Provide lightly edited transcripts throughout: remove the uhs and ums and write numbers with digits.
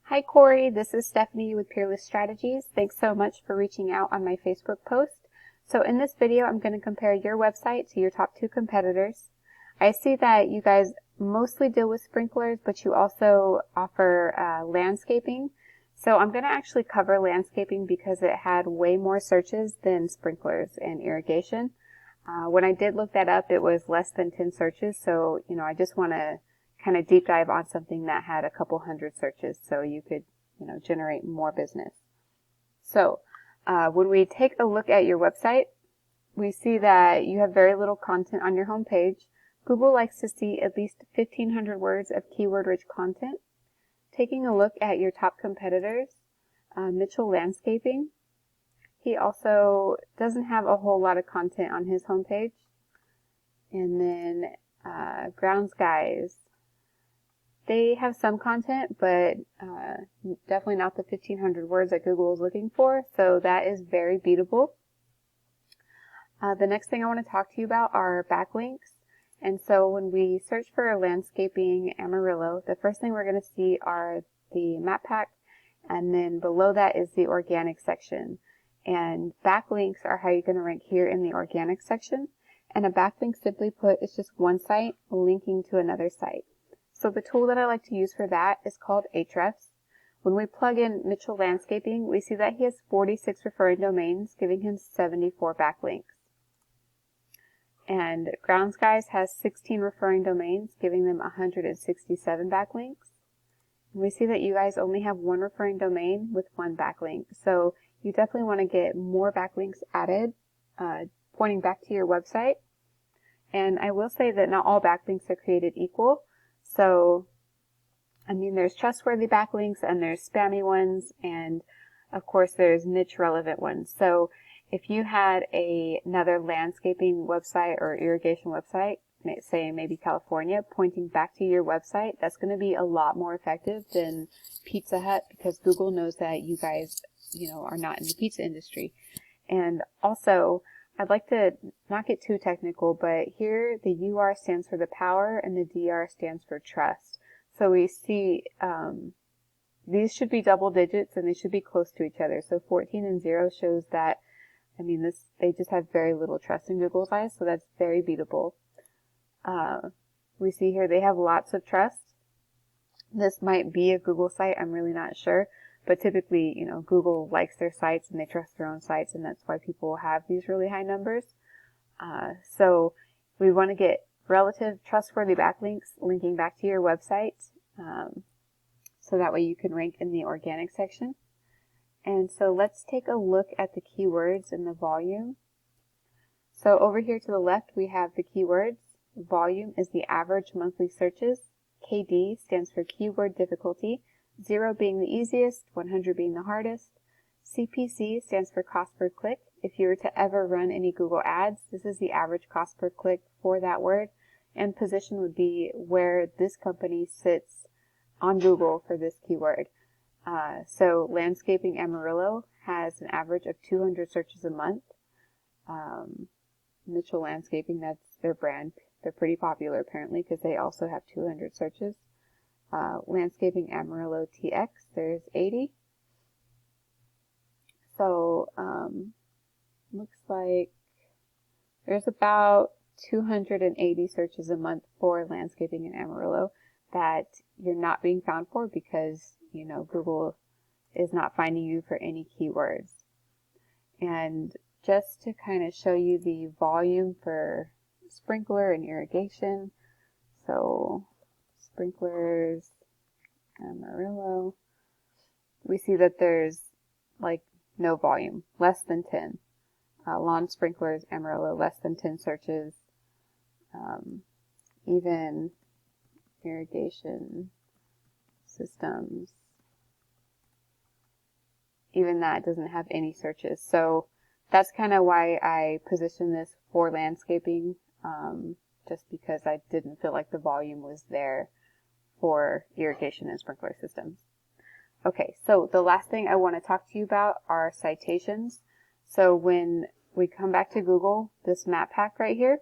Hi Corey, this is Stephanie with Peerless Strategies. Thanks so much for reaching out on my Facebook post. So in this video, I'm going to compare your website to your top 2 competitors. I see that you guys mostly deal with sprinklers, but you also offer landscaping. So I'm going to actually cover landscaping because it had way more searches than sprinklers and irrigation. When I did look that up, it was less than 10 searches. So, I just want to kind of deep dive on something that had a couple hundred searches so you could, generate more business. So, when we take a look at your website, we see that you have very little content on your homepage. Google likes to see at least 1,500 words of keyword-rich content. Taking a look at your top competitors, Mitchell Landscaping, he also doesn't have a whole lot of content on his homepage. And then Grounds Guys, they have some content, but definitely not the 1,500 words that Google is looking for, so that is very beatable. The next thing I want to talk to you about are backlinks. And so when we search for Landscaping Amarillo, the first thing we're going to see are the map pack, and then below that is the organic section. And backlinks are how you're going to rank here in the organic section. And a backlink, simply put, is just one site linking to another site. So the tool that I like to use for that is called AHrefs. When we plug in Mitchell Landscaping, we see that he has 46 referring domains, giving him 74 backlinks. And Grounds Guys has 16 referring domains, giving them 167 backlinks. And we see that you guys only have 1 referring domain with 1 backlink. So you definitely want to get more backlinks added, pointing back to your website. And I will say that not all backlinks are created equal. So, there's trustworthy backlinks and there's spammy ones, and of course there's niche relevant ones. So if you had another landscaping website or irrigation website, say maybe California, pointing back to your website, that's going to be a lot more effective than Pizza Hut, because Google knows that you guys, are not in the pizza industry. And also, I'd like to not get too technical, but here the UR stands for the power and the DR stands for trust. So we see these should be double digits and they should be close to each other. So 14 and 0 shows that, they just have very little trust in Google's eyes, so that's very beatable. We see here they have lots of trust. This might be a Google site, I'm really not sure. But typically, Google likes their sites and they trust their own sites, and that's why people have these really high numbers. So we want to get relative trustworthy backlinks linking back to your website, so that way you can rank in the organic section. And so let's take a look at the keywords and the volume. So over here to the left, we have the keywords. Volume is the average monthly searches. KD stands for keyword difficulty. 0 being the easiest, 100 being the hardest. CPC stands for cost per click. If you were to ever run any Google ads, this is the average cost per click for that word. And position would be where this company sits on Google for this keyword. So Landscaping Amarillo has an average of 200 searches a month. Mitchell Landscaping, that's their brand. They're pretty popular apparently because they also have 200 searches. Landscaping Amarillo TX, there's 80. So, looks like there's about 280 searches a month for landscaping in Amarillo that you're not being found for because, Google is not finding you for any keywords. And just to kind of show you the volume for sprinkler and irrigation, so sprinklers, Amarillo, we see that there's no volume, less than 10. Lawn sprinklers, Amarillo, less than 10 searches. Even irrigation systems, even that doesn't have any searches. So that's kind of why I position this for landscaping, just because I didn't feel like the volume was there for irrigation and sprinkler systems. Okay, so the last thing I want to talk to you about are citations. So when we come back to Google, this map pack right here,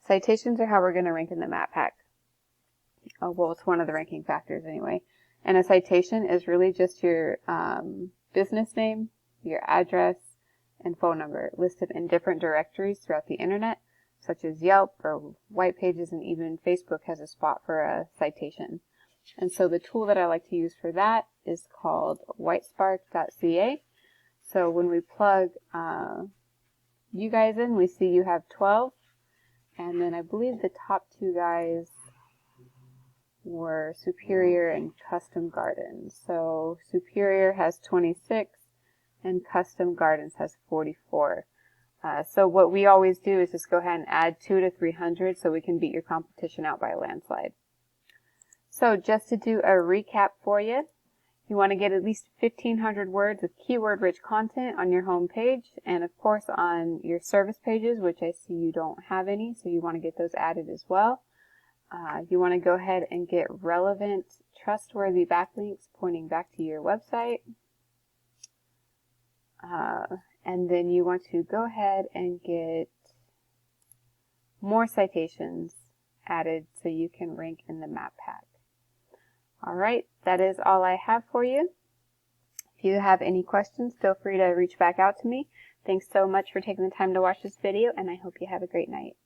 citations are how we're going to rank in the map pack. Well, it's one of the ranking factors anyway. And a citation is really just your business name, your address, and phone number listed in different directories throughout the internet, such as Yelp or White Pages, and even Facebook has a spot for a citation. And so the tool that I like to use for that is called whitespark.ca. So when we plug you guys in, we see you have 12. And then I believe the top two guys were Superior and Custom Gardens. So Superior has 26 and Custom Gardens has 44. So what we always do is just go ahead and add 200 to 300 so we can beat your competition out by a landslide. So just to do a recap for you, you want to get at least 1,500 words of keyword-rich content on your home page, and of course on your service pages, which I see you don't have any, so you want to get those added as well. You want to go ahead and get relevant, trustworthy backlinks pointing back to your website. And then you want to go ahead and get more citations added so you can rank in the map pack. Alright, that is all I have for you. If you have any questions, feel free to reach back out to me. Thanks so much for taking the time to watch this video, and I hope you have a great night.